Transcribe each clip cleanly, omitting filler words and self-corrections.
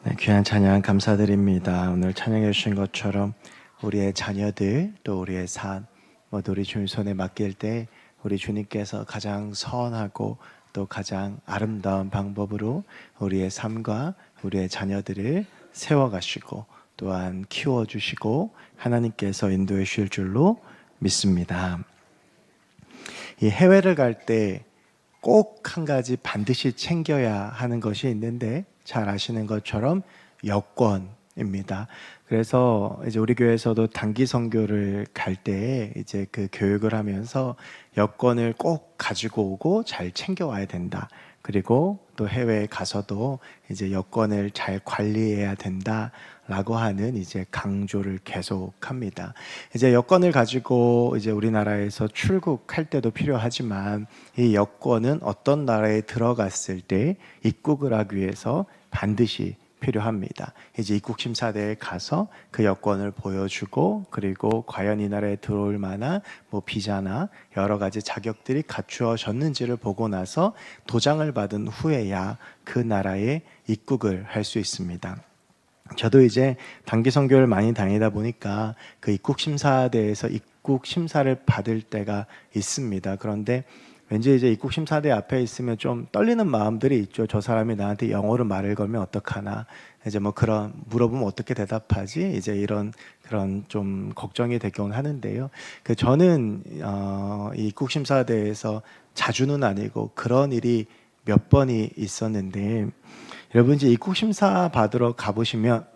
네, 귀한 찬양 감사드립니다. 오늘 찬양해 주신 것처럼 우리의 자녀들 또 우리의 삶 모두 우리 주님 손에 맡길 때 우리 주님께서 가장 선하고 또 가장 아름다운 방법으로 우리의 삶과 우리의 자녀들을 세워가시고 또한 키워주시고 하나님께서 인도해 주실 줄로 믿습니다. 이 해외를 갈 때 꼭 한 가지 반드시 챙겨야 하는 것이 있는데 잘 아시는 것처럼 여권입니다. 그래서 이제 우리 교회에서도 단기 선교를 갈 때 이제 그 교육을 하면서 여권을 꼭 가지고 오고 잘 챙겨와야 된다. 그리고 또 해외에 가서도 이제 여권을 잘 관리해야 된다라고 하는 이제 강조를 계속합니다. 이제 여권을 가지고 이제 우리나라에서 출국할 때도 필요하지만 이 여권은 어떤 나라에 들어갔을 때 입국을 하기 위해서 반드시 필요합니다. 이제 입국심사대에 가서 그 여권을 보여주고 그리고 과연 이 나라에 들어올 만한 비자나 여러 가지 자격들이 갖추어졌는지를 보고 나서 도장을 받은 후에야 그 나라에 입국을 할 수 있습니다. 저도 이제 단기 선교를 많이 다니다 보니까 그 입국심사대에서 입국심사를 받을 때가 있습니다. 그런데 왠지 이제 입국심사대 앞에 있으면 좀 떨리는 마음들이 있죠. 저 사람이 나한테 영어로 말을 걸면 어떡하나. 이제 그런 물어보면 어떻게 대답하지? 이제 이런 그런 좀 걱정이 되곤 하는데요. 저는 이 입국심사대에서 자주는 아니고 그런 일이 몇 번이 있었는데 여러분 이제 입국심사 받으러 가보시면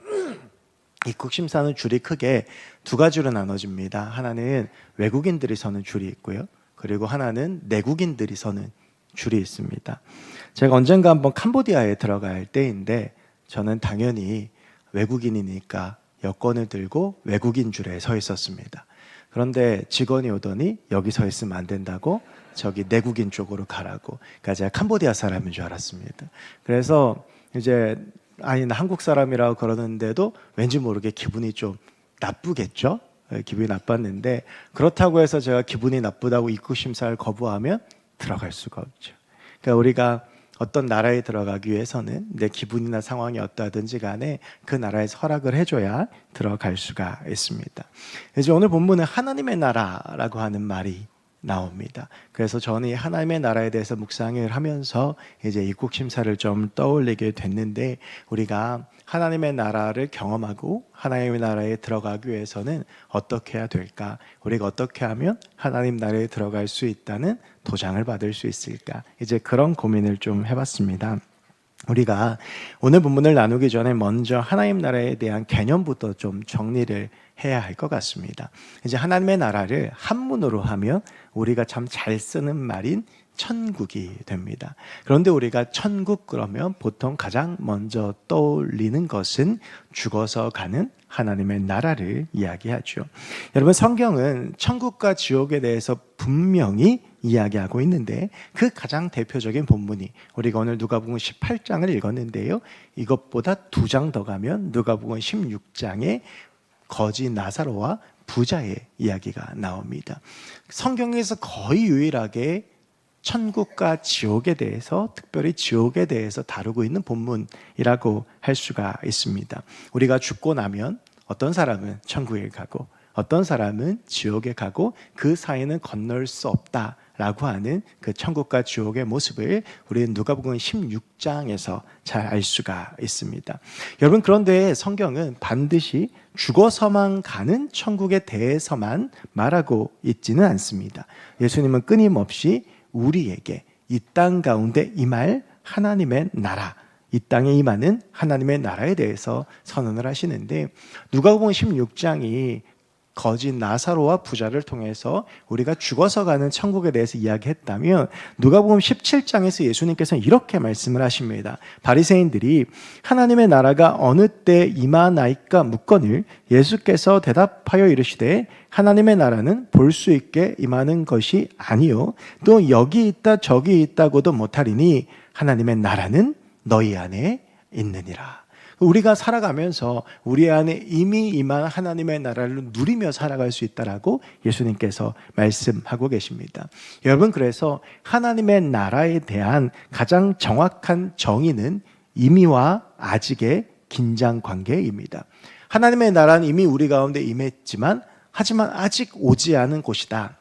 입국심사는 줄이 크게 두 가지로 나눠집니다. 하나는 외국인들이 서는 줄이 있고요. 그리고 하나는 내국인들이 서는 줄이 있습니다. 제가 언젠가 한번 캄보디아에 들어갈 때인데 저는 당연히 외국인이니까 여권을 들고 외국인 줄에 서 있었습니다. 그런데 직원이 오더니 여기 서 있으면 안 된다고 저기 내국인 쪽으로 가라고. 그러니까 제가 캄보디아 사람인 줄 알았습니다. 그래서 이제 아니 나 한국 사람이라고 그러는데도 왠지 모르게 기분이 좀 나쁘겠죠. 기분이 나빴는데 그렇다고 해서 제가 기분이 나쁘다고 입국심사를 거부하면 들어갈 수가 없죠. 그러니까 우리가 어떤 나라에 들어가기 위해서는 내 기분이나 상황이 어떠하든지 간에 그 나라에서 허락을 해줘야 들어갈 수가 있습니다. 이제 오늘 본문은 하나님의 나라라고 하는 말이 나옵니다. 그래서 저는 이 하나님의 나라에 대해서 묵상을 하면서 이제 입국심사를 좀 떠올리게 됐는데 우리가 하나님의 나라를 경험하고 하나님의 나라에 들어가기 위해서는 어떻게 해야 될까? 우리가 어떻게 하면 하나님 나라에 들어갈 수 있다는 도장을 받을 수 있을까? 이제 그런 고민을 좀 해봤습니다. 우리가 오늘 본문을 나누기 전에 먼저 하나님 나라에 대한 개념부터 좀 정리를 해야 할 것 같습니다. 이제 하나님의 나라를 한문으로 하면 우리가 참 잘 쓰는 말인 천국이 됩니다. 그런데 우리가 천국 그러면 보통 가장 먼저 떠올리는 것은 죽어서 가는 하나님의 나라를 이야기하죠. 여러분 성경은 천국과 지옥에 대해서 분명히 이야기하고 있는데 그 가장 대표적인 본문이 우리가 오늘 누가복음 18장을 읽었는데요. 이것보다 2장 더 가면 누가복음 16장에 거지 나사로와 부자의 이야기가 나옵니다. 성경에서 거의 유일하게 천국과 지옥에 대해서 특별히 지옥에 대해서 다루고 있는 본문이라고 할 수가 있습니다. 우리가 죽고 나면 어떤 사람은 천국에 가고 어떤 사람은 지옥에 가고 그 사이는 건널 수 없다라고 하는 그 천국과 지옥의 모습을 우리는 누가복음 16장에서 잘 알 수가 있습니다. 여러분 그런데 성경은 반드시 죽어서만 가는 천국에 대해서만 말하고 있지는 않습니다. 예수님은 끊임없이 우리에게 이 땅 가운데 임할 하나님의 나라, 이 땅에 임하는 하나님의 나라에 대해서 선언을 하시는데 누가복음 16장이 거지 나사로와 부자를 통해서 우리가 죽어서 가는 천국에 대해서 이야기했다면 누가복음 17장에서 예수님께서는 이렇게 말씀을 하십니다. 바리새인들이 하나님의 나라가 어느 때 임하나이까 묻거늘 예수께서 대답하여 이르시되 하나님의 나라는 볼 수 있게 임하는 것이 아니요 또 여기 있다 저기 있다고도 못하리니 하나님의 나라는 너희 안에 있느니라. 우리가 살아가면서 우리 안에 이미 임한 하나님의 나라를 누리며 살아갈 수 있다라고 예수님께서 말씀하고 계십니다. 여러분 그래서 하나님의 나라에 대한 가장 정확한 정의는 이미와 아직의 긴장 관계입니다. 하나님의 나라는 이미 우리 가운데 임했지만 하지만 아직 오지 않은 곳이다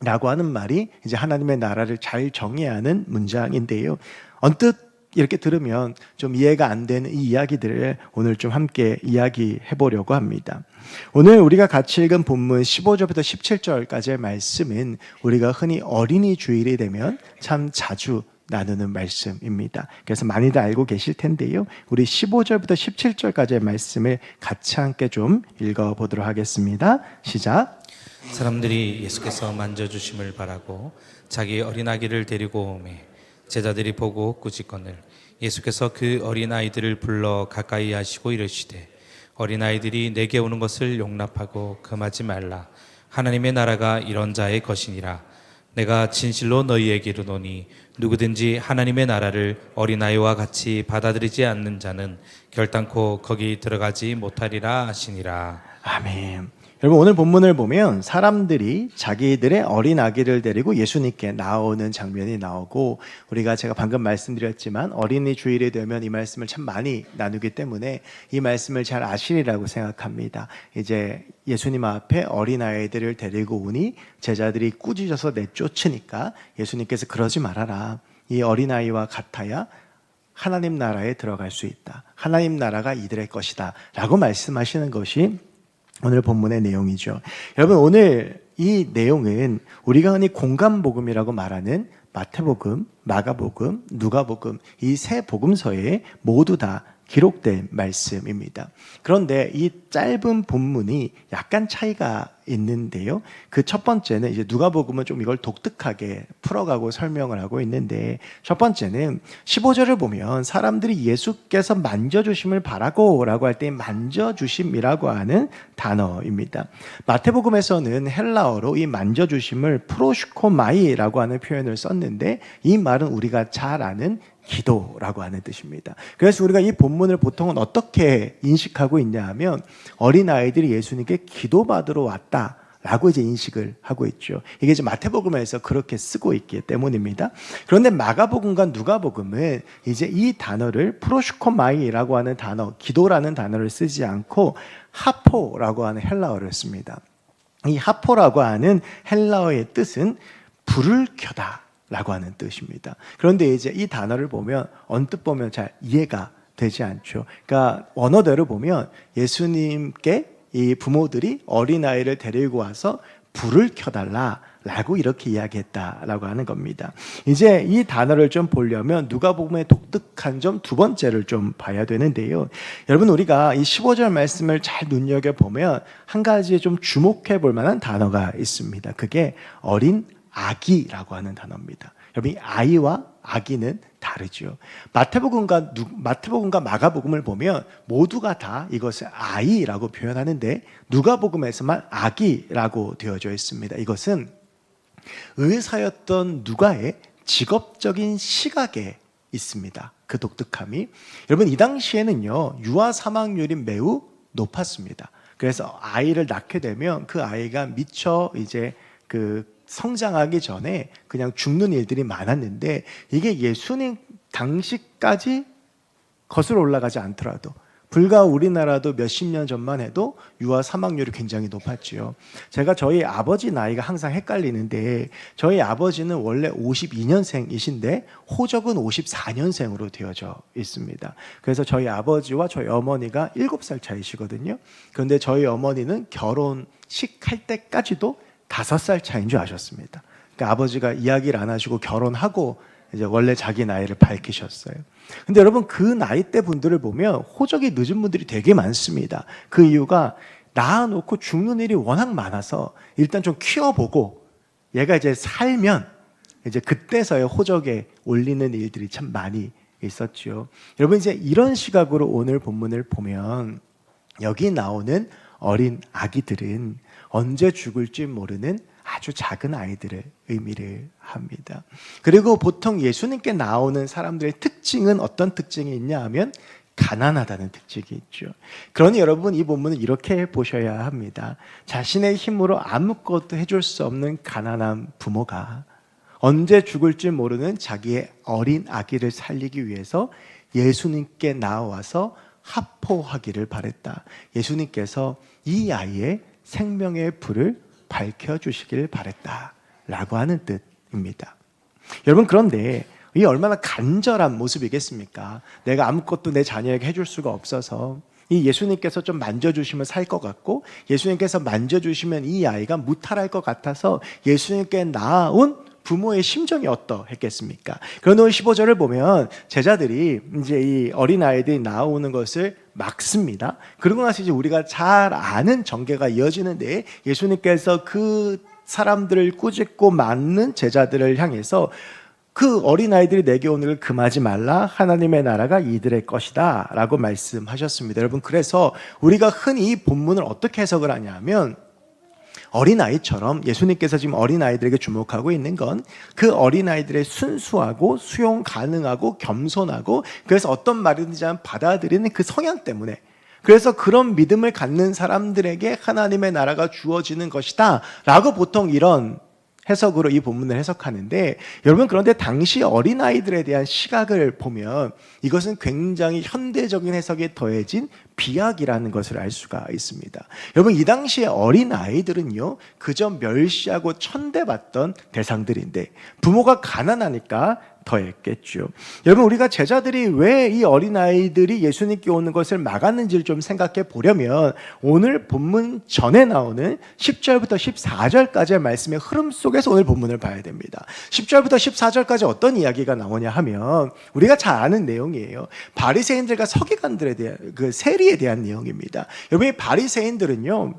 라고 하는 말이 이제 하나님의 나라를 잘 정의하는 문장인데요. 언뜻 이렇게 들으면 좀 이해가 안 되는 이 이야기들을 오늘 좀 함께 이야기해 보려고 합니다. 오늘 우리가 같이 읽은 본문 15절부터 17절까지의 말씀은 우리가 흔히 어린이 주일이 되면 참 자주 나누는 말씀입니다. 그래서 많이들 알고 계실 텐데요. 우리 15절부터 17절까지의 말씀을 같이 함께 좀 읽어보도록 하겠습니다. 시작. 사람들이 예수께서 만져주심을 바라고 자기 어린아기를 데리고 오매 제자들이 보고 꾸짖거늘 예수께서 그 어린아이들을 불러 가까이 하시고 이르시되 어린아이들이 내게 오는 것을 용납하고 금하지 말라. 하나님의 나라가 이런 자의 것이니라. 내가 진실로 너희에게 이르노니 누구든지 하나님의 나라를 어린아이와 같이 받아들이지 않는 자는 결단코 거기 들어가지 못하리라 하시니라. 아멘. 여러분 오늘 본문을 보면 사람들이 자기들의 어린 아기를 데리고 예수님께 나오는 장면이 나오고 우리가 제가 방금 말씀드렸지만 어린이 주일이 되면 이 말씀을 참 많이 나누기 때문에 이 말씀을 잘 아시리라고 생각합니다. 이제 예수님 앞에 어린아이들을 데리고 오니 제자들이 꾸짖어서 내쫓으니까 예수님께서 그러지 말아라. 이 어린아이와 같아야 하나님 나라에 들어갈 수 있다. 하나님 나라가 이들의 것이다 라고 말씀하시는 것이 오늘 본문의 내용이죠. 여러분 오늘 이 내용은 우리가 흔히 공감복음이라고 말하는 마태복음, 마가복음, 누가복음 이 세 복음서에 모두 다 기록된 말씀입니다. 그런데 이 짧은 본문이 약간 차이가 있는데요. 그 첫 번째는 이제 누가복음은 좀 이걸 독특하게 풀어가고 설명을 하고 있는데 첫 번째는 15절을 보면 사람들이 예수께서 만져주심을 바라고 라고 할 때 만져주심이라고 하는 단어입니다. 마태복음에서는 헬라어로 이 만져주심을 프로슈코마이라고 하는 표현을 썼는데 이 말은 우리가 잘 아는 기도라고 하는 뜻입니다. 그래서 우리가 이 본문을 보통은 어떻게 인식하고 있냐 하면 어린아이들이 예수님께 기도받으러 왔다라고 이제 인식을 하고 있죠. 이게 이제 마태복음에서 그렇게 쓰고 있기 때문입니다. 그런데 마가복음과 누가복음은 이제 이 단어를 프로슈코마이라고 하는 단어, 기도라는 단어를 쓰지 않고 하포라고 하는 헬라어를 씁니다. 이 하포라고 하는 헬라어의 뜻은 불을 켜다 라고 하는 뜻입니다. 그런데 이제 이 단어를 보면 언뜻 보면 잘 이해가 되지 않죠. 그러니까 원어대로 보면 예수님께 이 부모들이 어린아이를 데리고 와서 불을 켜달라라고 이렇게 이야기했다라고 하는 겁니다. 이제 이 단어를 좀 보려면 누가복음의 독특한 점 두 번째를 좀 봐야 되는데요. 여러분 우리가 이 15절 말씀을 잘 눈여겨보면 한 가지 좀 주목해 볼 만한 단어가 있습니다. 그게 어린 아기라고 하는 단어입니다. 여러분 이 아이와 아기는 다르죠. 마태복음과 마가복음을 보면 모두가 다 이것을 아이라고 표현하는데 누가복음에서만 아기라고 되어져 있습니다. 이것은 의사였던 누가의 직업적인 시각에 있습니다. 그 독특함이. 여러분 이 당시에는요 유아 사망률이 매우 높았습니다. 그래서 아이를 낳게 되면 그 아이가 미처 이제 성장하기 전에 그냥 죽는 일들이 많았는데 이게 예수님 당시까지 거슬러 올라가지 않더라도 불과 우리나라도 몇십 년 전만 해도 유아 사망률이 굉장히 높았지요. 제가 저희 아버지 나이가 항상 헷갈리는데 저희 아버지는 원래 52년생이신데 호적은 54년생으로 되어져 있습니다. 그래서 저희 아버지와 저희 어머니가 7살 차이시거든요. 그런데 저희 어머니는 결혼식 할 때까지도 5살 차이인 줄 아셨습니다. 그러니까 아버지가 이야기를 안 하시고 결혼하고 이제 원래 자기 나이를 밝히셨어요. 근데 여러분 그 나이대 분들을 보면 호적이 늦은 분들이 되게 많습니다. 그 이유가 낳아놓고 죽는 일이 워낙 많아서 일단 좀 키워보고 얘가 이제 살면 이제 그때서야 호적에 올리는 일들이 참 많이 있었죠. 여러분 이제 이런 시각으로 오늘 본문을 보면 여기 나오는 어린 아기들은 언제 죽을지 모르는 아주 작은 아이들의 의미를 합니다. 그리고 보통 예수님께 나오는 사람들의 특징은 어떤 특징이 있냐 하면 가난하다는 특징이 있죠. 그러니 여러분 이 본문을 이렇게 보셔야 합니다. 자신의 힘으로 아무것도 해줄 수 없는 가난한 부모가 언제 죽을지 모르는 자기의 어린 아기를 살리기 위해서 예수님께 나와서 합포하기를 바랬다. 예수님께서 이 아이의 생명의 불을 밝혀주시길 바랬다 라고 하는 뜻입니다. 여러분, 그런데 이 얼마나 간절한 모습이겠습니까? 내가 아무것도 내 자녀에게 해줄 수가 없어서 이 예수님께서 좀 만져주시면 살 것 같고, 예수님께서 만져주시면 이 아이가 무탈할 것 같아서 예수님께 나아온 부모의 심정이 어떠했겠습니까? 그런데 오늘 15절을 보면 제자들이 이제 이 어린아이들이 나오는 것을 막습니다. 그러고 나서 이제 우리가 잘 아는 전개가 이어지는데, 예수님께서 그 사람들을 꾸짖고 맞는 제자들을 향해서 그 어린아이들이 내게 오는 걸 금하지 말라. 하나님의 나라가 이들의 것이다 라고 말씀하셨습니다. 여러분, 그래서 우리가 흔히 이 본문을 어떻게 해석을 하냐면, 어린아이처럼 예수님께서 지금 어린아이들에게 주목하고 있는 건 그 어린아이들의 순수하고 수용 가능하고 겸손하고, 그래서 어떤 말이든지 받아들이는 그 성향 때문에, 그래서 그런 믿음을 갖는 사람들에게 하나님의 나라가 주어지는 것이다 라고 보통 이런 해석으로 이 본문을 해석하는데, 여러분, 그런데 당시 어린아이들에 대한 시각을 보면 이것은 굉장히 현대적인 해석에 더해진 비약이라는 것을 알 수가 있습니다. 여러분, 이 당시의 어린아이들은요, 그저 멸시하고 천대받던 대상들인데 부모가 가난하니까 더했겠죠. 여러분, 우리가 제자들이 왜 이 어린아이들이 예수님께 오는 것을 막았는지를 좀 생각해 보려면 오늘 본문 전에 나오는 10절부터 14절까지의 말씀의 흐름 속에서 오늘 본문을 봐야 됩니다. 10절부터 14절까지 어떤 이야기가 나오냐 하면 우리가 잘 아는 내용이에요. 바리새인들과 서기관들에 대한 그 세리에 대한 내용입니다. 여러분, 이 바리새인들은요,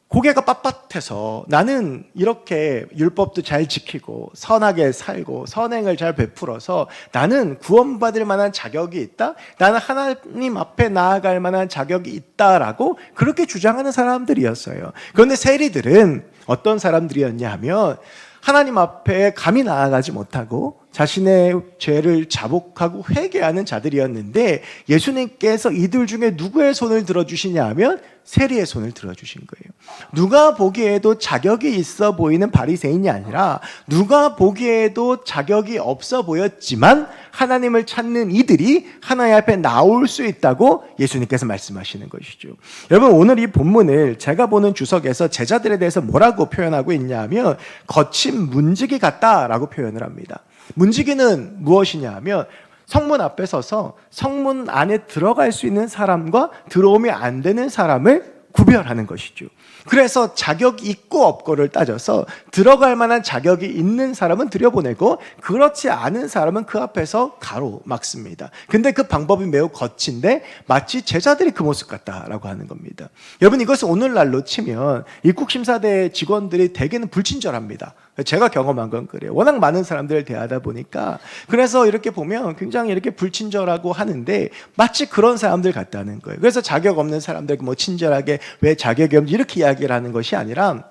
고개가 빳빳해서 나는 이렇게 율법도 잘 지키고 선하게 살고 선행을 잘 베풀어서 나는 구원받을 만한 자격이 있다, 나는 하나님 앞에 나아갈 만한 자격이 있다라고 그렇게 주장하는 사람들이었어요. 그런데 세리들은 어떤 사람들이었냐 하면 하나님 앞에 감히 나아가지 못하고 자신의 죄를 자복하고 회개하는 자들이었는데, 예수님께서 이들 중에 누구의 손을 들어주시냐 하면 세리의 손을 들어주신 거예요. 누가 보기에도 자격이 있어 보이는 바리새인이 아니라 누가 보기에도 자격이 없어 보였지만 하나님을 찾는 이들이 하나님 앞에 나올 수 있다고 예수님께서 말씀하시는 것이죠. 여러분, 오늘 이 본문을 제가 보는 주석에서 제자들에 대해서 뭐라고 표현하고 있냐면 거친 문지기 같다라고 표현을 합니다. 문지기는 무엇이냐 하면 성문 앞에 서서 성문 안에 들어갈 수 있는 사람과 들어오면 안 되는 사람을 구별하는 것이죠. 그래서 자격이 있고 없고를 따져서 들어갈 만한 자격이 있는 사람은 들여보내고 그렇지 않은 사람은 그 앞에서 가로막습니다. 근데 그 방법이 매우 거친데 마치 제자들이 그 모습 같다라고 하는 겁니다. 여러분, 이것을 오늘날로 치면 입국심사대 직원들이 대개는 불친절합니다. 제가 경험한 건 그래요. 워낙 많은 사람들을 대하다 보니까. 그래서 이렇게 보면 굉장히 이렇게 불친절하고 하는데 마치 그런 사람들 같다는 거예요. 그래서 자격 없는 사람들에게 뭐 친절하게 왜 자격이 없는지 이렇게 이야기를 하는 것이 아니라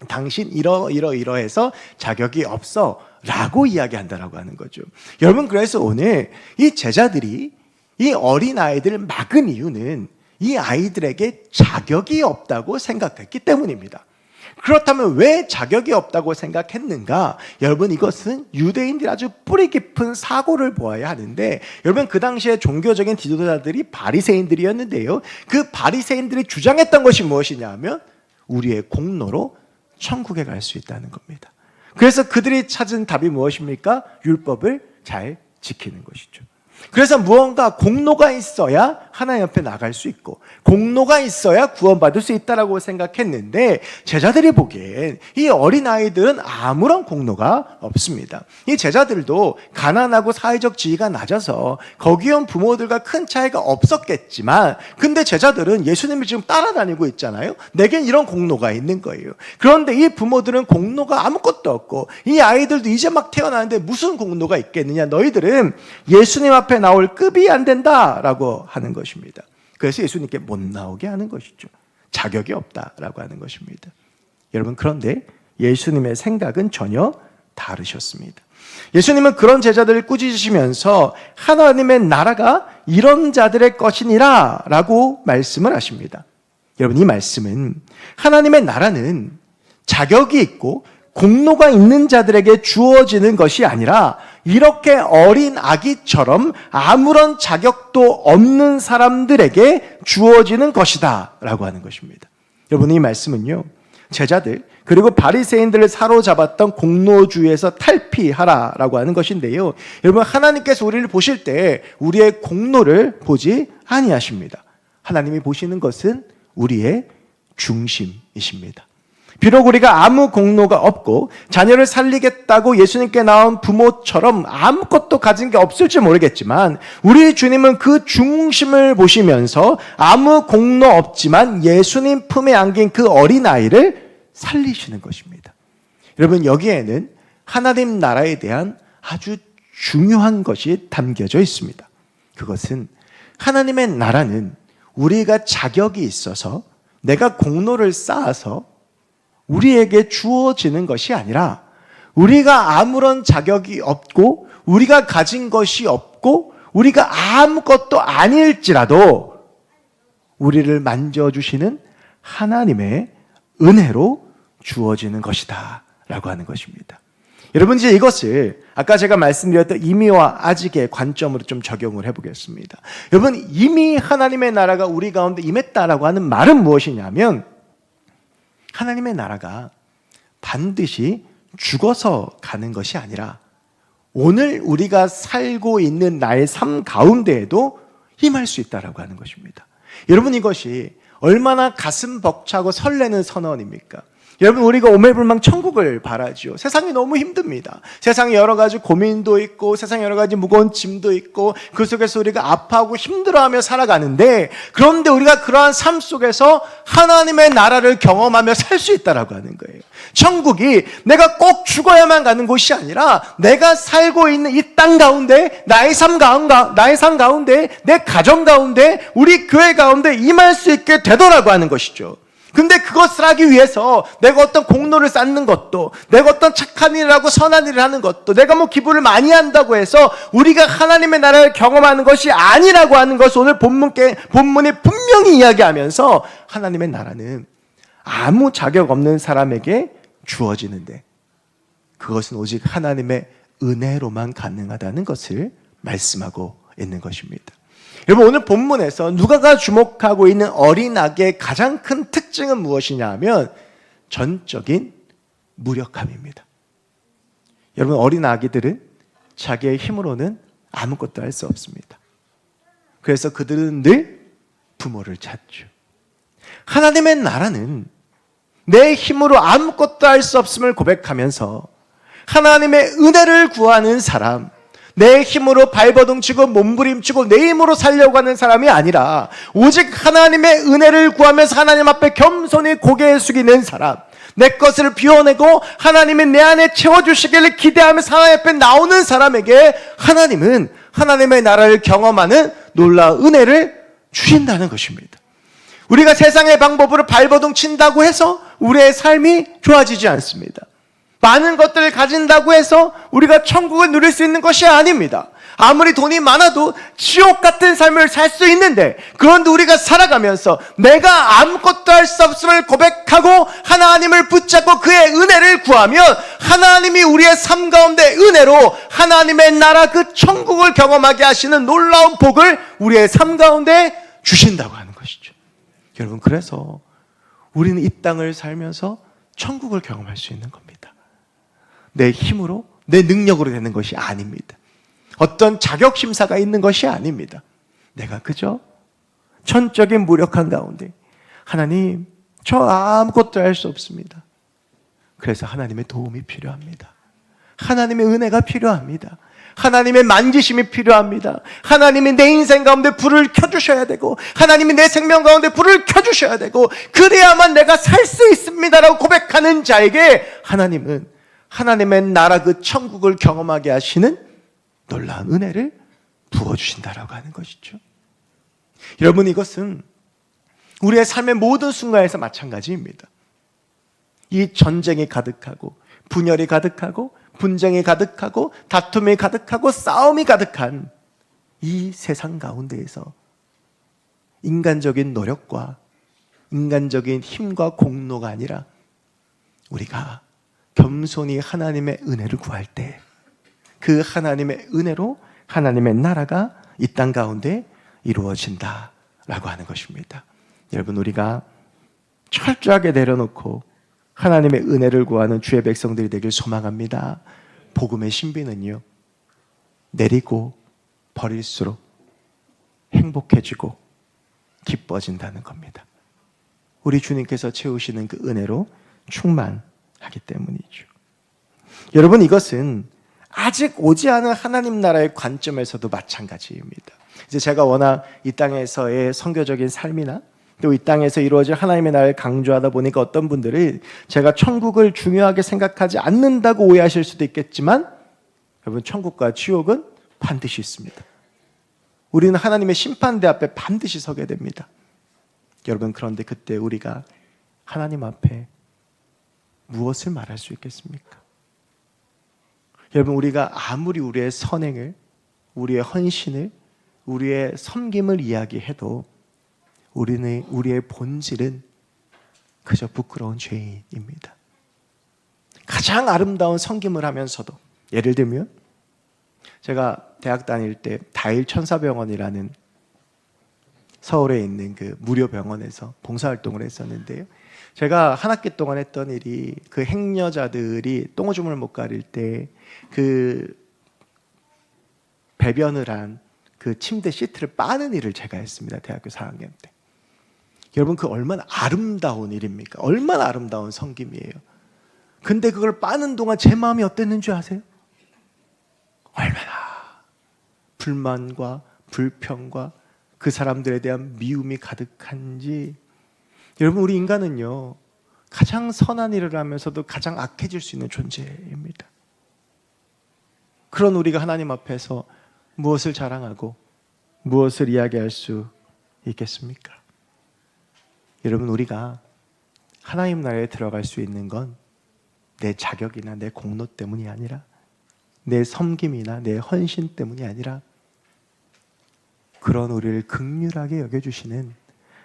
당신 이러해서 자격이 없어 라고 이야기한다라고 하는 거죠. 여러분, 그래서 오늘 이 제자들이 이 어린아이들을 막은 이유는 이 아이들에게 자격이 없다고 생각했기 때문입니다. 그렇다면 왜 자격이 없다고 생각했는가? 여러분, 이것은 유대인들이 아주 뿌리 깊은 사고를 보아야 하는데, 여러분, 그 당시에 종교적인 지도자들이 바리새인들이었는데요, 그 바리새인들이 주장했던 것이 무엇이냐 하면 우리의 공로로 천국에 갈 수 있다는 겁니다. 그래서 그들이 찾은 답이 무엇입니까? 율법을 잘 지키는 것이죠. 그래서 무언가 공로가 있어야 하나님 앞에 나갈 수 있고 공로가 있어야 구원받을 수 있다라고 생각했는데, 제자들이 보기엔 이 어린아이들은 아무런 공로가 없습니다. 이 제자들도 가난하고 사회적 지위가 낮아서 거기 온 부모들과 큰 차이가 없었겠지만, 근데 제자들은 예수님을 지금 따라다니고 있잖아요. 내겐 이런 공로가 있는 거예요. 그런데 이 부모들은 공로가 아무것도 없고 이 아이들도 이제 막 태어나는데 무슨 공로가 있겠느냐, 너희들은 예수님 앞에 나올 급이 안 된다라고 하는 것입니다. 그래서 예수님께 못 나오게 하는 것이죠. 자격이 없다라고 하는 것입니다. 여러분, 그런데 예수님의 생각은 전혀 다르셨습니다. 예수님은 그런 제자들을 꾸짖으시면서 하나님의 나라가 이런 자들의 것이니라 라고 말씀을 하십니다. 여러분, 이 말씀은 하나님의 나라는 자격이 있고 공로가 있는 자들에게 주어지는 것이 아니라 이렇게 어린 아기처럼 아무런 자격도 없는 사람들에게 주어지는 것이다 라고 하는 것입니다. 여러분, 이 말씀은요, 제자들 그리고 바리새인들을 사로잡았던 공로주의에서 탈피하라라고 하는 것인데요, 여러분, 하나님께서 우리를 보실 때 우리의 공로를 보지 아니하십니다. 하나님이 보시는 것은 우리의 중심이십니다. 비록 우리가 아무 공로가 없고 자녀를 살리겠다고 예수님께 나온 부모처럼 아무것도 가진 게 없을지 모르겠지만, 우리 주님은 그 중심을 보시면서 아무 공로 없지만 예수님 품에 안긴 그 어린아이를 살리시는 것입니다. 여러분, 여기에는 하나님 나라에 대한 아주 중요한 것이 담겨져 있습니다. 그것은 하나님의 나라는 우리가 자격이 있어서 내가 공로를 쌓아서 우리에게 주어지는 것이 아니라, 우리가 아무런 자격이 없고 우리가 가진 것이 없고 우리가 아무것도 아닐지라도 우리를 만져주시는 하나님의 은혜로 주어지는 것이다 라고 하는 것입니다. 여러분, 이제 이것을 아까 제가 말씀드렸던 이미와 아직의 관점으로 좀 적용을 해보겠습니다. 여러분, 이미 하나님의 나라가 우리 가운데 임했다라고 하는 말은 무엇이냐면, 하나님의 나라가 반드시 죽어서 가는 것이 아니라 오늘 우리가 살고 있는 나의 삶 가운데에도 임할 수 있다라고 하는 것입니다. 여러분, 이것이 얼마나 가슴 벅차고 설레는 선언입니까? 여러분, 우리가 오매불망 천국을 바라죠. 세상이 너무 힘듭니다. 세상에 여러 가지 고민도 있고 세상에 여러 가지 무거운 짐도 있고 그 속에서 우리가 아파하고 힘들어하며 살아가는데, 그런데 우리가 그러한 삶 속에서 하나님의 나라를 경험하며 살 수 있다라고 하는 거예요. 천국이 내가 꼭 죽어야만 가는 곳이 아니라 내가 살고 있는 이 땅 가운데, 나의 삶 가운데, 내 가정 가운데, 우리 교회 가운데 임할 수 있게 되더라고 하는 것이죠. 근데 그것을 하기 위해서 내가 어떤 공로를 쌓는 것도, 내가 어떤 착한 일을 하고 선한 일을 하는 것도, 내가 뭐 기부를 많이 한다고 해서 우리가 하나님의 나라를 경험하는 것이 아니라고 하는 것을 오늘 본문이 분명히 이야기하면서, 하나님의 나라는 아무 자격 없는 사람에게 주어지는데 그것은 오직 하나님의 은혜로만 가능하다는 것을 말씀하고 있는 것입니다. 여러분, 오늘 본문에서 누가가 주목하고 있는 어린 아기의 가장 큰 특징은 무엇이냐 하면 전적인 무력함입니다. 여러분, 어린 아기들은 자기의 힘으로는 아무것도 할 수 없습니다. 그래서 그들은 늘 부모를 찾죠. 하나님의 나라는 내 힘으로 아무것도 할 수 없음을 고백하면서 하나님의 은혜를 구하는 사람, 내 힘으로 발버둥치고 몸부림치고 내 힘으로 살려고 하는 사람이 아니라 오직 하나님의 은혜를 구하면서 하나님 앞에 겸손히 고개 숙이는 사람, 내 것을 비워내고 하나님이 내 안에 채워주시기를 기대하면서 하나님 앞에 나오는 사람에게 하나님은 하나님의 나라를 경험하는 놀라운 은혜를 주신다는 것입니다. 우리가 세상의 방법으로 발버둥 친다고 해서 우리의 삶이 좋아지지 않습니다. 많은 것들을 가진다고 해서 우리가 천국을 누릴 수 있는 것이 아닙니다. 아무리 돈이 많아도 지옥 같은 삶을 살 수 있는데, 그런데 우리가 살아가면서 내가 아무것도 할 수 없음을 고백하고 하나님을 붙잡고 그의 은혜를 구하면 하나님이 우리의 삶 가운데 은혜로 하나님의 나라 그 천국을 경험하게 하시는 놀라운 복을 우리의 삶 가운데 주신다고 하는 것이죠. 여러분, 그래서 우리는 이 땅을 살면서 천국을 경험할 수 있는 겁니다. 내 힘으로, 내 능력으로 되는 것이 아닙니다. 어떤 자격심사가 있는 것이 아닙니다. 내가 그저 천적인 무력한 가운데, 하나님, 저 아무것도 할 수 없습니다. 그래서 하나님의 도움이 필요합니다. 하나님의 은혜가 필요합니다. 하나님의 만지심이 필요합니다. 하나님이 내 인생 가운데 불을 켜주셔야 되고, 하나님이 내 생명 가운데 불을 켜주셔야 되고, 그래야만 내가 살 수 있습니다라고 고백하는 자에게 하나님은 하나님의 나라 그 천국을 경험하게 하시는 놀라운 은혜를 부어주신다라고 하는 것이죠. 여러분, 이것은 우리의 삶의 모든 순간에서 마찬가지입니다. 이 전쟁이 가득하고 분열이 가득하고 분쟁이 가득하고 다툼이 가득하고 싸움이 가득한 이 세상 가운데에서 인간적인 노력과 인간적인 힘과 공로가 아니라 우리가 겸손히 하나님의 은혜를 구할 때 그 하나님의 은혜로 하나님의 나라가 이 땅 가운데 이루어진다라고 하는 것입니다. 여러분, 우리가 철저하게 내려놓고 하나님의 은혜를 구하는 주의 백성들이 되길 소망합니다. 복음의 신비는요, 내리고 버릴수록 행복해지고 기뻐진다는 겁니다. 우리 주님께서 채우시는 그 은혜로 충만하기 때문이죠. 여러분, 이것은 아직 오지 않은 하나님 나라의 관점에서도 마찬가지입니다. 이제 제가 워낙 이 땅에서의 선교적인 삶이나 또 이 땅에서 이루어질 하나님의 나라를 강조하다 보니까 어떤 분들은 제가 천국을 중요하게 생각하지 않는다고 오해하실 수도 있겠지만, 여러분, 천국과 지옥은 반드시 있습니다. 우리는 하나님의 심판대 앞에 반드시 서게 됩니다. 여러분, 그런데 그때 우리가 하나님 앞에 무엇을 말할 수 있겠습니까? 여러분, 우리가 아무리 우리의 선행을, 우리의 헌신을, 우리의 섬김을 이야기해도 우리의 본질은 그저 부끄러운 죄인입니다. 가장 아름다운 섬김을 하면서도, 예를 들면 제가 대학 다닐 때 다일천사병원이라는 서울에 있는 그 무료 병원에서 봉사활동을 했었는데요. 제가 한 학기 동안 했던 일이 그 행여자들이 똥오줌을 못 가릴 때 그 배변을 한 그 침대 시트를 빠는 일을 제가 했습니다. 대학교 4학년 때. 여러분, 그 얼마나 아름다운 일입니까? 얼마나 아름다운 섬김이에요. 근데 그걸 빠는 동안 제 마음이 어땠는 줄 아세요? 얼마나 불만과 불평과 그 사람들에 대한 미움이 가득한지. 여러분, 우리 인간은요, 가장 선한 일을 하면서도 가장 악해질 수 있는 존재입니다. 그런 우리가 하나님 앞에서 무엇을 자랑하고 무엇을 이야기할 수 있겠습니까? 여러분, 우리가 하나님 나라에 들어갈 수 있는 건 내 자격이나 내 공로 때문이 아니라, 내 섬김이나 내 헌신 때문이 아니라, 그런 우리를 긍휼하게 여겨주시는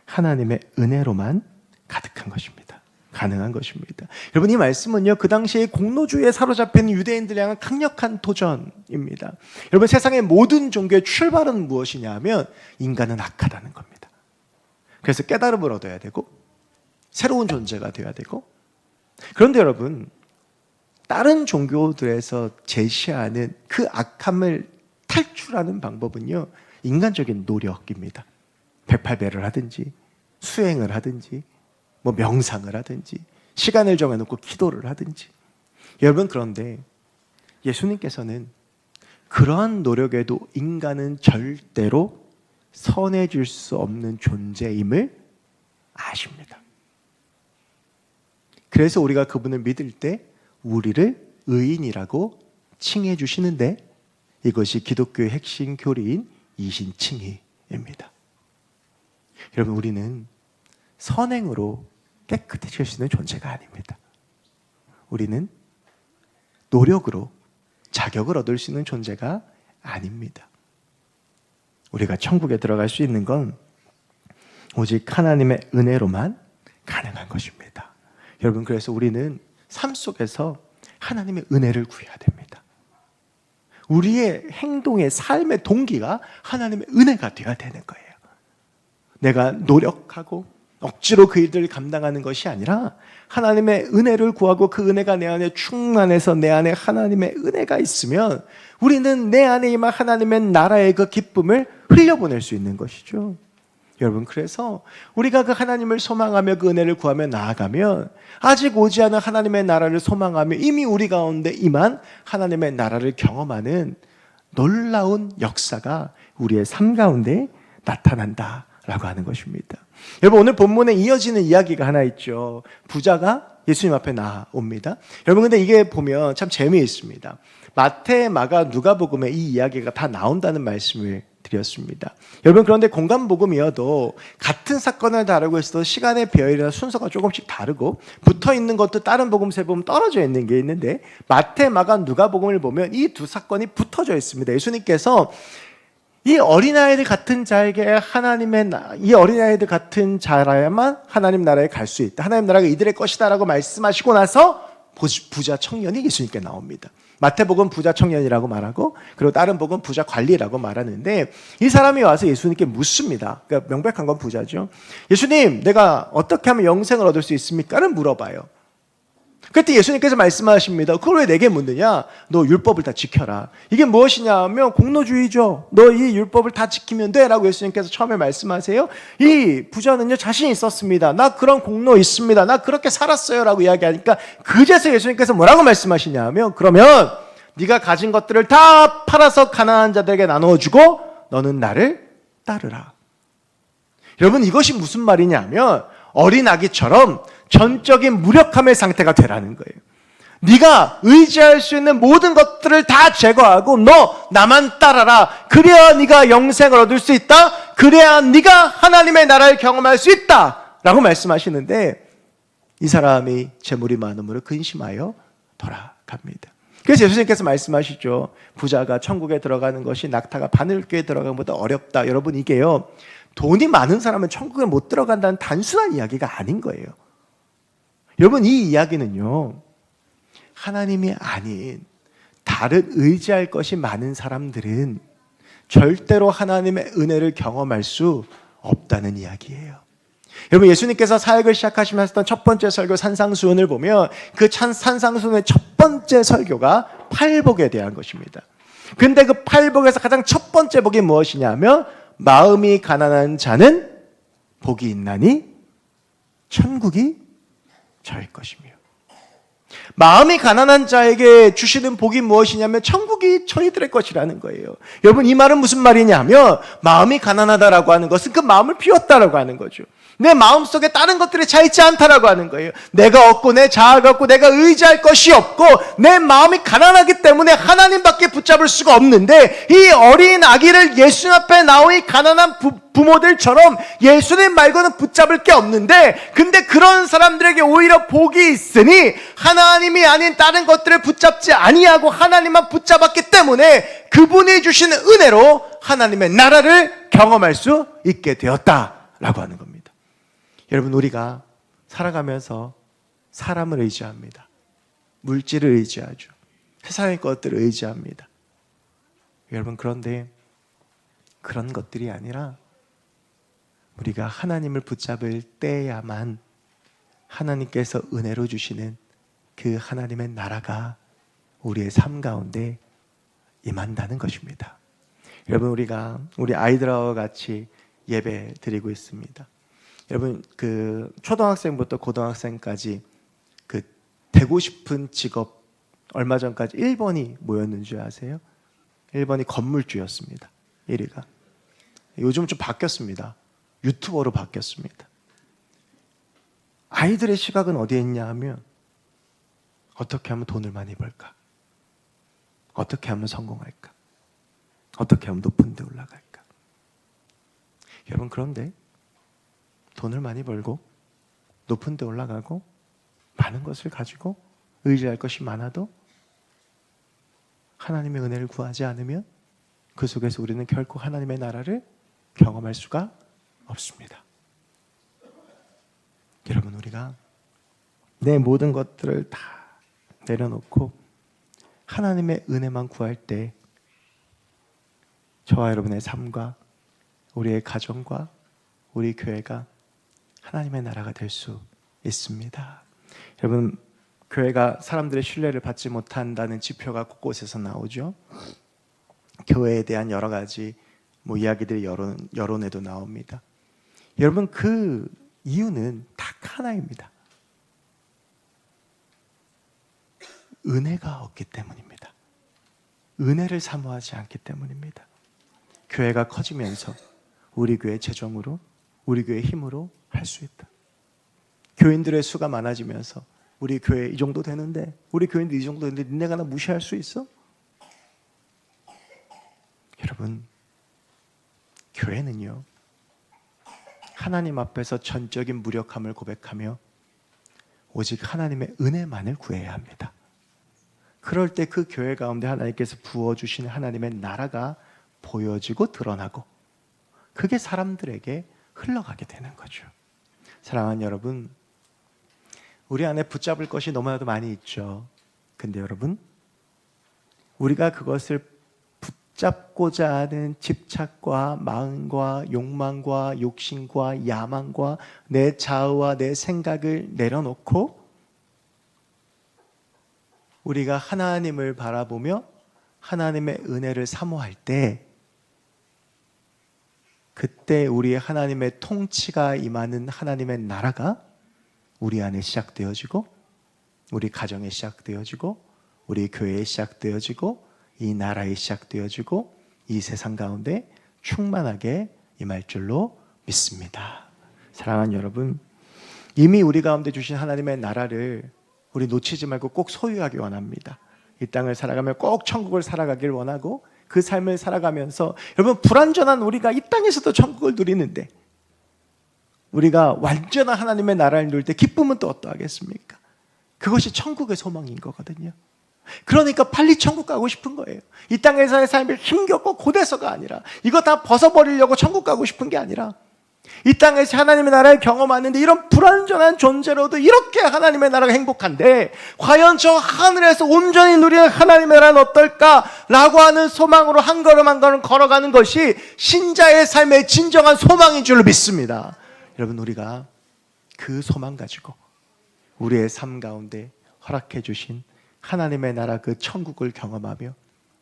하나님의 은혜로만 가득한 것입니다. 가능한 것입니다. 여러분, 이 말씀은요, 그 당시에 공로주의에 사로잡힌 유대인들을 향한 강력한 도전입니다. 여러분, 세상의 모든 종교의 출발은 무엇이냐 하면 인간은 악하다는 겁니다. 그래서 깨달음을 얻어야 되고 새로운 존재가 되어야 되고, 그런데 여러분, 다른 종교들에서 제시하는 그 악함을 탈출하는 방법은요, 인간적인 노력입니다. 108배를 하든지 수행을 하든지 뭐 명상을 하든지 시간을 정해놓고 기도를 하든지. 여러분, 그런데 예수님께서는 그러한 노력에도 인간은 절대로 선해질 수 없는 존재임을 아십니다. 그래서 우리가 그분을 믿을 때 우리를 의인이라고 칭해 주시는데, 이것이 기독교의 핵심 교리인 이신칭의입니다. 여러분, 우리는 선행으로 깨끗해질 수 있는 존재가 아닙니다. 우리는 노력으로 자격을 얻을 수 있는 존재가 아닙니다. 우리가 천국에 들어갈 수 있는 건 오직 하나님의 은혜로만 가능한 것입니다. 여러분, 그래서 우리는 삶 속에서 하나님의 은혜를 구해야 됩니다. 우리의 행동의 삶의 동기가 하나님의 은혜가 되어야 되는 거예요. 내가 노력하고 억지로 그 일들을 감당하는 것이 아니라 하나님의 은혜를 구하고 그 은혜가 내 안에 충만해서 내 안에 하나님의 은혜가 있으면 우리는 내 안에 임한 하나님의 나라의 그 기쁨을 흘려보낼 수 있는 것이죠. 여러분, 그래서 우리가 그 하나님을 소망하며 그 은혜를 구하며 나아가면 아직 오지 않은 하나님의 나라를 소망하며 이미 우리 가운데 임한 하나님의 나라를 경험하는 놀라운 역사가 우리의 삶 가운데 나타난다라고 하는 것입니다. 여러분, 오늘 본문에 이어지는 이야기가 하나 있죠. 부자가 예수님 앞에 나옵니다. 여러분, 근데 이게 보면 참 재미있습니다. 마태, 마가, 누가복음에 이 이야기가 다 나온다는 말씀을 드렸습니다. 여러분, 그런데 공간복음이어도 같은 사건을 다루고 있어도 시간의 배열이나 순서가 조금씩 다르고 붙어있는 것도 다른 복음서에 보면 떨어져 있는 게 있는데, 마태, 마가, 누가복음을 보면 이 두 사건이 붙어져 있습니다. 예수님께서 이 어린아이들 같은 자에게 이 어린아이들 같은 자라야만 하나님 나라에 갈 수 있다, 하나님 나라가 이들의 것이다 라고 말씀하시고 나서 부자 청년이 예수님께 나옵니다. 마태복음 부자 청년이라고 말하고 그리고 다른 복음 부자 관리라고 말하는데 이 사람이 와서 예수님께 묻습니다. 그러니까 명백한 건 부자죠. 예수님, 내가 어떻게 하면 영생을 얻을 수 있습니까? 를 물어봐요. 그때 예수님께서 말씀하십니다. 그걸 왜 내게 묻느냐? 너 율법을 다 지켜라. 이게 무엇이냐 하면 공로주의죠. 너 이 율법을 다 지키면 돼 라고 예수님께서 처음에 말씀하세요. 이 부자는요 자신 있었습니다. 나 그런 공로 있습니다. 나 그렇게 살았어요 라고 이야기하니까 그제서 예수님께서 뭐라고 말씀하시냐 하면 그러면 네가 가진 것들을 다 팔아서 가난한 자들에게 나누어주고 너는 나를 따르라. 여러분 이것이 무슨 말이냐면 어린 아기처럼 전적인 무력함의 상태가 되라는 거예요. 네가 의지할 수 있는 모든 것들을 다 제거하고 너 나만 따라라. 그래야 네가 영생을 얻을 수 있다. 그래야 네가 하나님의 나라를 경험할 수 있다 라고 말씀하시는데 이 사람이 재물이 많음으로 근심하여 돌아갑니다. 그래서 예수님께서 말씀하시죠. 부자가 천국에 들어가는 것이 낙타가 바늘귀에 들어가는 것보다 어렵다. 여러분 이게요, 돈이 많은 사람은 천국에 못 들어간다는 단순한 이야기가 아닌 거예요. 여러분 이 이야기는요, 하나님이 아닌 다른 의지할 것이 많은 사람들은 절대로 하나님의 은혜를 경험할 수 없다는 이야기예요. 여러분 예수님께서 사역을 시작하시면서 했던 첫 번째 설교 산상수훈을 보면 그 산상수훈의 첫 번째 설교가 팔복에 대한 것입니다. 근데 그 팔복에서 가장 첫 번째 복이 무엇이냐면 마음이 가난한 자는 복이 있나니 천국이 저일 것이며, 마음이 가난한 자에게 주시는 복이 무엇이냐면 천국이 저희들의 것이라는 거예요. 여러분 이 말은 무슨 말이냐면 마음이 가난하다라고 하는 것은 그 마음을 비웠다라고 하는 거죠. 내 마음속에 다른 것들이 차 있지 않다라고 하는 거예요. 내가 없고 내 자아가 없고 내가 의지할 것이 없고 내 마음이 가난하기 때문에 하나님밖에 붙잡을 수가 없는데 이 어린 아기를 예수님 앞에 나온 이 가난한 부모들처럼 예수님 말고는 붙잡을 게 없는데 근데 그런 사람들에게 오히려 복이 있으니 하나님이 아닌 다른 것들을 붙잡지 아니하고 하나님만 붙잡았기 때문에 그분이 주시는 은혜로 하나님의 나라를 경험할 수 있게 되었다라고 하는 겁니다. 여러분 우리가 살아가면서 사람을 의지합니다. 물질을 의지하죠. 세상의 것들을 의지합니다. 여러분 그런데 그런 것들이 아니라 우리가 하나님을 붙잡을 때야만 하나님께서 은혜로 주시는 그 하나님의 나라가 우리의 삶 가운데 임한다는 것입니다. 여러분 우리 아이들하고 같이 예배 드리고 있습니다. 여러분 그 초등학생부터 고등학생까지 그 되고 싶은 직업 얼마 전까지 1번이 뭐였는 줄 아세요? 1번이 건물주였습니다. 1위가. 요즘 좀 바뀌었습니다. 유튜버로 바뀌었습니다. 아이들의 시각은 어디에 있냐 하면 어떻게 하면 돈을 많이 벌까? 어떻게 하면 성공할까? 어떻게 하면 높은 데 올라갈까? 여러분 그런데 돈을 많이 벌고 높은 데 올라가고 많은 것을 가지고 의지할 것이 많아도 하나님의 은혜를 구하지 않으면 그 속에서 우리는 결코 하나님의 나라를 경험할 수가 없습니다. 여러분 우리가 내 모든 것들을 다 내려놓고 하나님의 은혜만 구할 때 저와 여러분의 삶과 우리의 가정과 우리 교회가 하나님의 나라가 될 수 있습니다. 여러분 교회가 사람들의 신뢰를 받지 못한다는 지표가 곳곳에서 나오죠. 교회에 대한 여러 가지 이야기들이 여론에도 나옵니다. 여러분 그 이유는 딱 하나입니다. 은혜가 없기 때문입니다. 은혜를 사모하지 않기 때문입니다. 교회가 커지면서 우리 교회 재정으로 우리 교회 힘으로 할 수 있다. 교인들의 수가 많아지면서 우리 교회 이 정도 되는데 우리 교인들 이 정도 되는데 니네가 나 무시할 수 있어? 여러분 교회는요 하나님 앞에서 전적인 무력함을 고백하며 오직 하나님의 은혜만을 구해야 합니다. 그럴 때 그 교회 가운데 하나님께서 부어주신 하나님의 나라가 보여지고 드러나고 그게 사람들에게 흘러가게 되는 거죠. 사랑하는 여러분, 우리 안에 붙잡을 것이 너무나도 많이 있죠. 근데 여러분, 우리가 그것을 붙잡고자 하는 집착과 마음과 욕망과 욕심과 야망과 내 자아와 내 생각을 내려놓고 우리가 하나님을 바라보며 하나님의 은혜를 사모할 때 그때 우리의 하나님의 통치가 임하는 하나님의 나라가 우리 안에 시작되어지고 우리 가정에 시작되어지고 우리 교회에 시작되어지고 이 나라에 시작되어지고 이 세상 가운데 충만하게 임할 줄로 믿습니다. 사랑하는 여러분, 이미 우리 가운데 주신 하나님의 나라를 우리 놓치지 말고 꼭 소유하기 원합니다. 이 땅을 살아가며 꼭 천국을 살아가길 원하고 그 삶을 살아가면서 여러분 불완전한 우리가 이 땅에서도 천국을 누리는데 우리가 완전한 하나님의 나라를 누릴 때 기쁨은 또 어떠하겠습니까? 그것이 천국의 소망인 거거든요. 그러니까 빨리 천국 가고 싶은 거예요. 이 땅에서의 삶이 힘겹고 고돼서가 아니라 이거 다 벗어버리려고 천국 가고 싶은 게 아니라 이 땅에서 하나님의 나라를 경험하는데 이런 불완전한 존재로도 이렇게 하나님의 나라가 행복한데 과연 저 하늘에서 온전히 누리는 하나님의 나라는 어떨까라고 하는 소망으로 한 걸음 한 걸음 걸어가는 것이 신자의 삶의 진정한 소망인 줄로 믿습니다. 여러분 우리가 그 소망 가지고 우리의 삶 가운데 허락해 주신 하나님의 나라 그 천국을 경험하며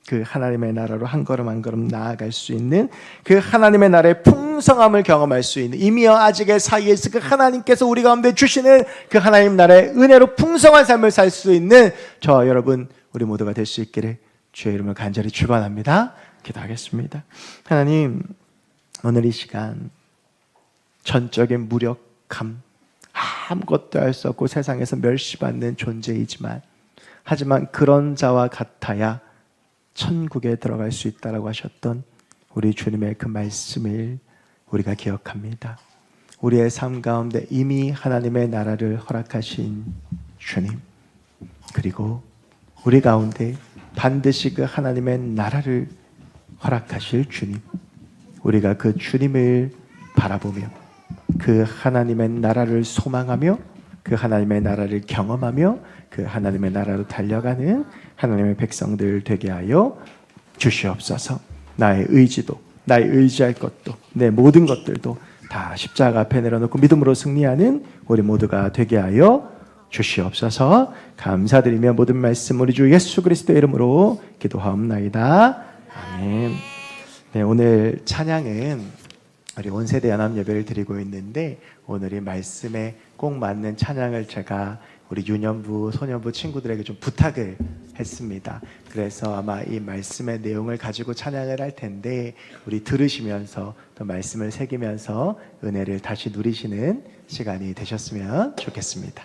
그 하나님의 나라로 한 걸음 한 걸음 나아갈 수 있는 그 하나님의 나라의 풍성함을 경험할 수 있는 이미와 아직의 사이에서 그 하나님께서 우리 가운데 주시는 그 하나님 나라의 은혜로 풍성한 삶을 살 수 있는 저 여러분 우리 모두가 될 수 있기를 주의 이름을 간절히 축원합니다. 기도하겠습니다. 하나님 오늘 이 시간 전적인 무력함 아무것도 할 수 없고 세상에서 멸시받는 존재이지만 하지만 그런 자와 같아야 천국에 들어갈 수 있다라고 하셨던 우리 주님의 그 말씀을 우리가 기억합니다. 우리의 삶 가운데 이미 하나님의 나라를 허락하신 주님, 그리고 우리 가운데 반드시 그 하나님의 나라를 허락하실 주님, 우리가 그 주님을 바라보며 그 하나님의 나라를 소망하며 그 하나님의 나라를 경험하며 그 하나님의 나라로 달려가는 하나님의 백성들 되게 하여 주시옵소서. 나의 의지도 나의 의지할 것도 내 모든 것들도 다 십자가 앞에 내려놓고 믿음으로 승리하는 우리 모두가 되게 하여 주시옵소서. 감사드리며 모든 말씀 우리 주 예수 그리스도의 이름으로 기도하옵나이다. 아멘. 네, 오늘 찬양은 우리 온세대 연합 예배를 드리고 있는데 오늘 이 말씀에 꼭 맞는 찬양을 제가 우리 유년부, 소년부 친구들에게 좀 부탁을 했습니다. 그래서 아마 이 말씀의 내용을 가지고 찬양을 할 텐데 우리 들으시면서 또 말씀을 새기면서 은혜를 다시 누리시는 시간이 되셨으면 좋겠습니다.